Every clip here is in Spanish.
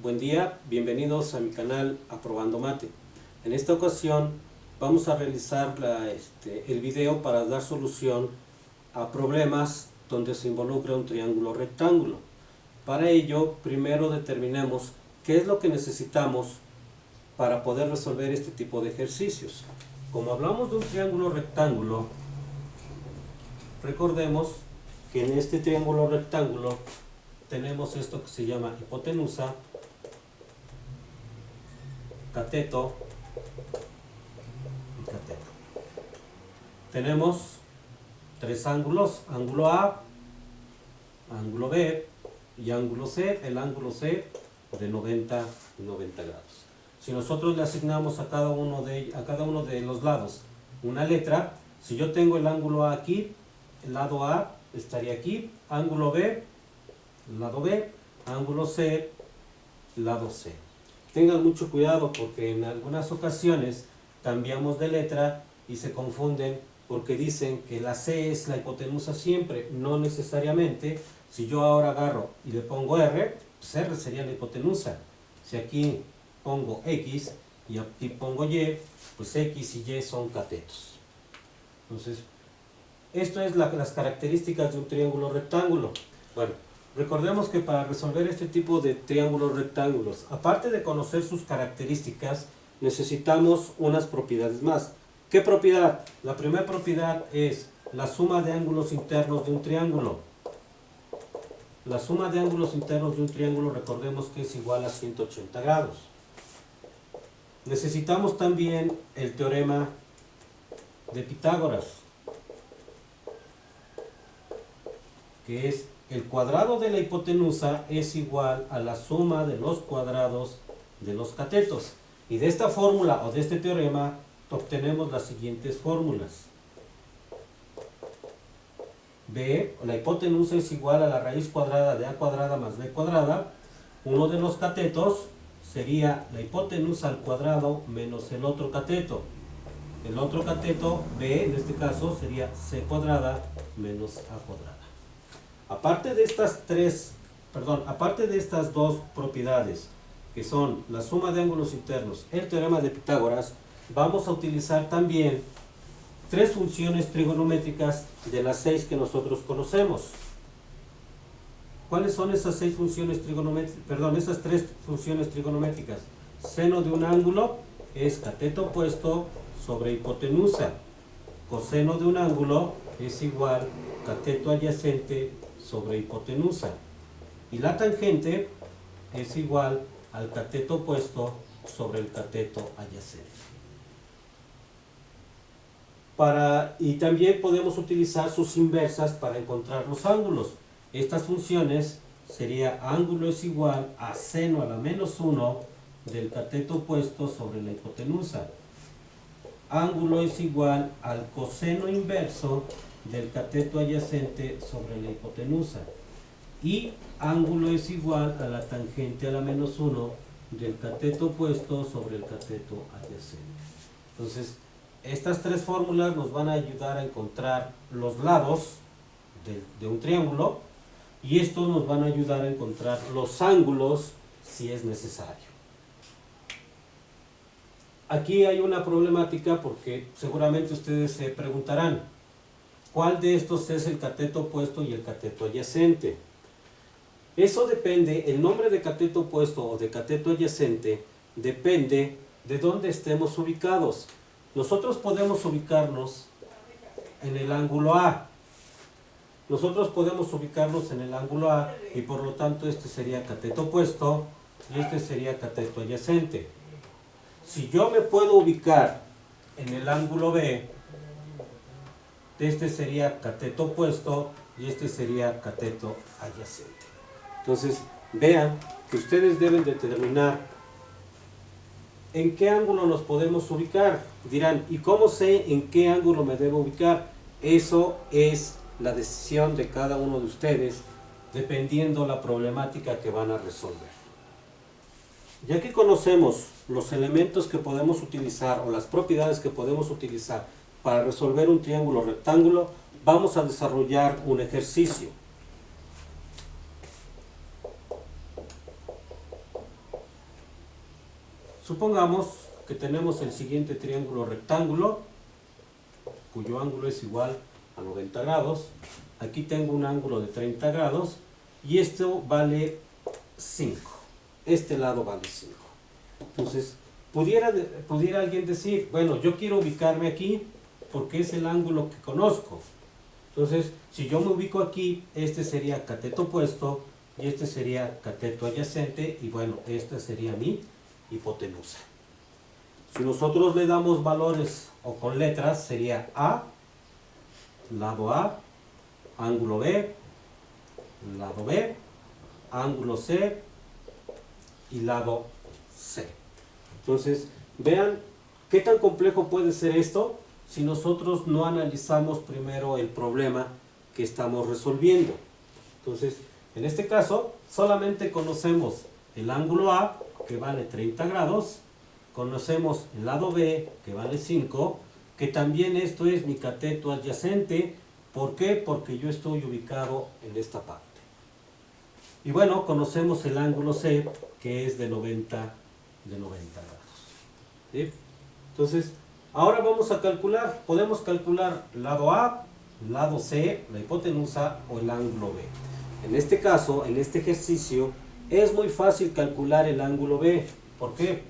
buen día, bienvenidos a mi canal Aprobando Mate. En esta ocasión vamos a realizar el video para dar solución a problemas donde se involucra un triángulo rectángulo. Para ello, primero determinemos qué es lo que necesitamos para poder resolver este tipo de ejercicios. Como hablamos de un triángulo rectángulo, recordemos que en este triángulo rectángulo tenemos esto que se llama hipotenusa, cateto y cateto. Tenemos tres ángulos, ángulo A, ángulo B y ángulo C. El ángulo C de 90 grados. Si nosotros le asignamos a cada uno de los lados una letra, si yo tengo el ángulo A aquí, el lado A estaría aquí, ángulo B, el lado B, ángulo C, el lado C. Tengan mucho cuidado porque en algunas ocasiones cambiamos de letra y se confunden porque dicen que la C es la hipotenusa siempre, no necesariamente. Si yo ahora agarro y le pongo R, pues R sería la hipotenusa. Si aquí pongo X y aquí pongo Y, pues X y Y son catetos. Entonces, esto es las características de un triángulo rectángulo. Bueno, recordemos que para resolver este tipo de triángulos rectángulos, aparte de conocer sus características, necesitamos unas propiedades más. ¿Qué propiedad? La primera propiedad es la suma de ángulos internos de un triángulo. La suma de ángulos internos de un triángulo, recordemos que es igual a 180 grados. Necesitamos también el teorema de Pitágoras, que es el cuadrado de la hipotenusa es igual a la suma de los cuadrados de los catetos. Y de esta fórmula o de este teorema obtenemos las siguientes fórmulas. B, la hipotenusa es igual a la raíz cuadrada de a cuadrada más b cuadrada. Uno de los catetos sería la hipotenusa al cuadrado menos el otro cateto. El otro cateto, B, en este caso, sería c cuadrada menos a cuadrada. Aparte de estas dos propiedades, que son la suma de ángulos internos, el teorema de Pitágoras, vamos a utilizar también tres funciones trigonométricas de las 6 que nosotros conocemos. ¿Cuáles son esas tres funciones trigonométricas? Seno de un ángulo es cateto opuesto sobre hipotenusa. Coseno de un ángulo es igual cateto adyacente sobre hipotenusa. Y la tangente es igual al cateto opuesto sobre el cateto adyacente. Y también podemos utilizar sus inversas para encontrar los ángulos. Estas funciones sería ángulo es igual a seno a la menos 1 del cateto opuesto sobre la hipotenusa. Ángulo es igual al coseno inverso del cateto adyacente sobre la hipotenusa. Y ángulo es igual a la tangente a la menos 1 del cateto opuesto sobre el cateto adyacente. Entonces, estas tres fórmulas nos van a ayudar a encontrar los lados de un triángulo y estos nos van a ayudar a encontrar los ángulos si es necesario. Aquí hay una problemática porque seguramente ustedes se preguntarán, ¿cuál de estos es el cateto opuesto y el cateto adyacente? Eso depende, el nombre de cateto opuesto o de cateto adyacente depende de dónde estemos ubicados. Nosotros podemos ubicarnos en el ángulo A. Y por lo tanto este sería cateto opuesto y este sería cateto adyacente. Si yo me puedo ubicar en el ángulo B, este sería cateto opuesto y este sería cateto adyacente. Entonces, vean que ustedes deben determinar en qué ángulo nos podemos ubicar. Dirán, ¿y cómo sé en qué ángulo me debo ubicar? Eso es la decisión de cada uno de ustedes, dependiendo la problemática que van a resolver. Ya que conocemos los elementos que podemos utilizar o las propiedades que podemos utilizar para resolver un triángulo rectángulo, vamos a desarrollar un ejercicio. Supongamos que tenemos el siguiente triángulo rectángulo, cuyo ángulo es igual a 90 grados. Aquí tengo un ángulo de 30 grados y esto vale 5. Este lado vale 5. Entonces, pudiera alguien decir, bueno, yo quiero ubicarme aquí porque es el ángulo que conozco. Entonces, si yo me ubico aquí, este sería cateto opuesto y este sería cateto adyacente y bueno, esta sería mi hipotenusa. Si nosotros le damos valores o con letras, sería A, lado A, ángulo B, lado B, ángulo C y lado C. Entonces, vean qué tan complejo puede ser esto si nosotros no analizamos primero el problema que estamos resolviendo. Entonces, en este caso, solamente conocemos el ángulo A, que vale 30 grados, conocemos el lado B, que vale 5, que también esto es mi cateto adyacente. ¿Por qué? Porque yo estoy ubicado en esta parte. Y bueno, conocemos el ángulo C, que es de 90 grados. ¿Sí? Entonces, ahora vamos a calcular. Podemos calcular lado A, lado C, la hipotenusa o el ángulo B. En este caso, en este ejercicio, es muy fácil calcular el ángulo B. ¿Por qué?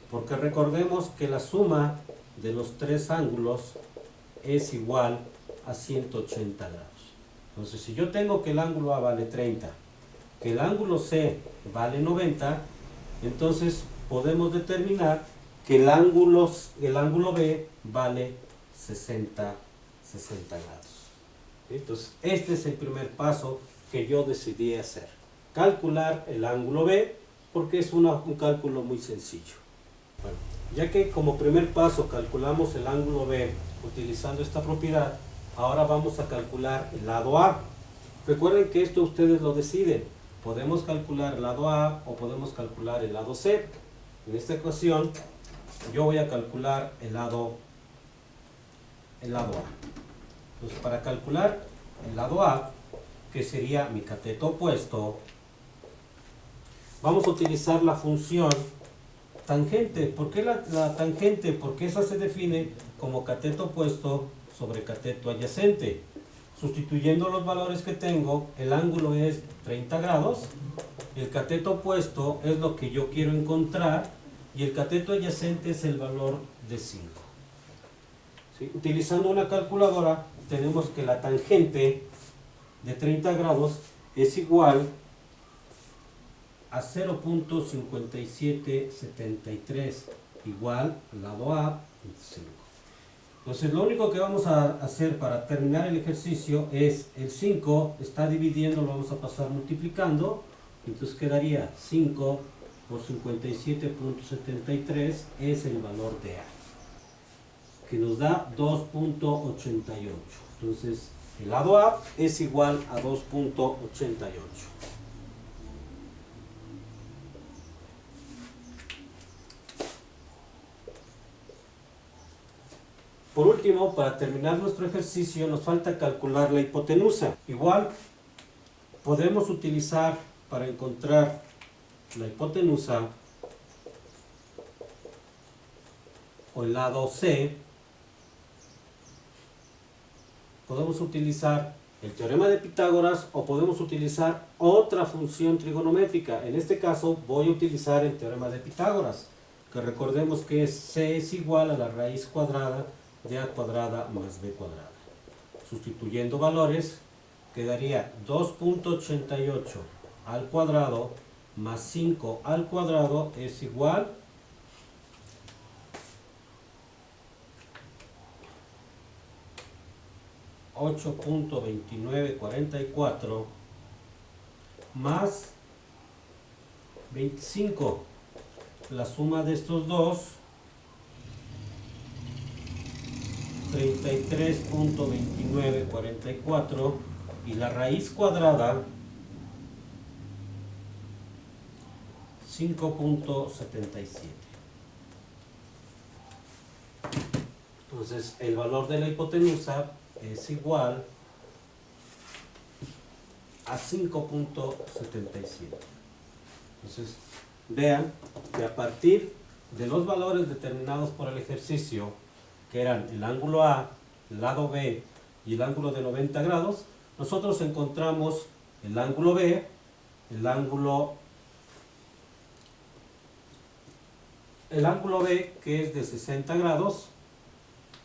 Porque recordemos que la suma de los tres ángulos es igual a 180 grados. Entonces, si yo tengo que el ángulo A vale 30, que el ángulo C vale 90, entonces podemos determinar que el ángulo B vale 60 grados. Entonces, este es el primer paso que yo decidí hacer. Calcular el ángulo B, porque es un cálculo muy sencillo. Bueno, ya que como primer paso calculamos el ángulo B utilizando esta propiedad, ahora vamos a calcular el lado A. Recuerden que esto ustedes lo deciden. Podemos calcular el lado A o podemos calcular el lado C. En esta ecuación yo voy a calcular el lado A. Entonces, para calcular el lado A, que sería mi cateto opuesto, vamos a utilizar la función tangente. ¿Por qué la tangente? Porque esa se define como cateto opuesto sobre cateto adyacente. Sustituyendo los valores que tengo, el ángulo es 30 grados, el cateto opuesto es lo que yo quiero encontrar y el cateto adyacente es el valor de 5. ¿Sí? Utilizando una calculadora tenemos que la tangente de 30 grados es igual a 0.5773, igual al lado A, 5. Entonces lo único que vamos a hacer para terminar el ejercicio es el 5, está dividiendo, lo vamos a pasar multiplicando, entonces quedaría 5 por 57.73 es el valor de A, que nos da 2.88. Entonces el lado A es igual a 2.88. Por último, para terminar nuestro ejercicio, nos falta calcular la hipotenusa. Igual, podemos utilizar para encontrar la hipotenusa o el lado C, podemos utilizar el teorema de Pitágoras o podemos utilizar otra función trigonométrica. En este caso, voy a utilizar el teorema de Pitágoras, que recordemos que es C es igual a la raíz cuadrada de A cuadrada más B cuadrada. Sustituyendo valores, quedaría 2.88 al cuadrado más 5 al cuadrado es igual a 8.2944 más 25. La suma de estos dos, 33.2944, y la raíz cuadrada, 5.77. Entonces el valor de la hipotenusa es igual a 5.77. Entonces vean que a partir de los valores determinados por el ejercicio, que eran el ángulo A, el lado B y el ángulo de 90 grados, nosotros encontramos el ángulo B, el ángulo B, que es de 60 grados,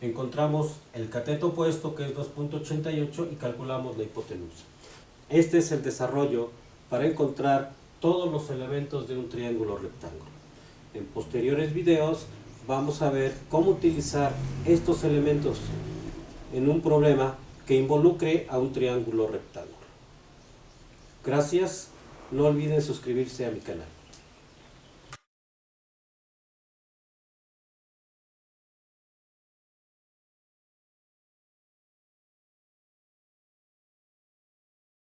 encontramos el cateto opuesto, que es 2.88, y calculamos la hipotenusa. Este es el desarrollo para encontrar todos los elementos de un triángulo rectángulo. En posteriores videos vamos a ver cómo utilizar estos elementos en un problema que involucre a un triángulo rectángulo. Gracias, no olviden suscribirse a mi canal.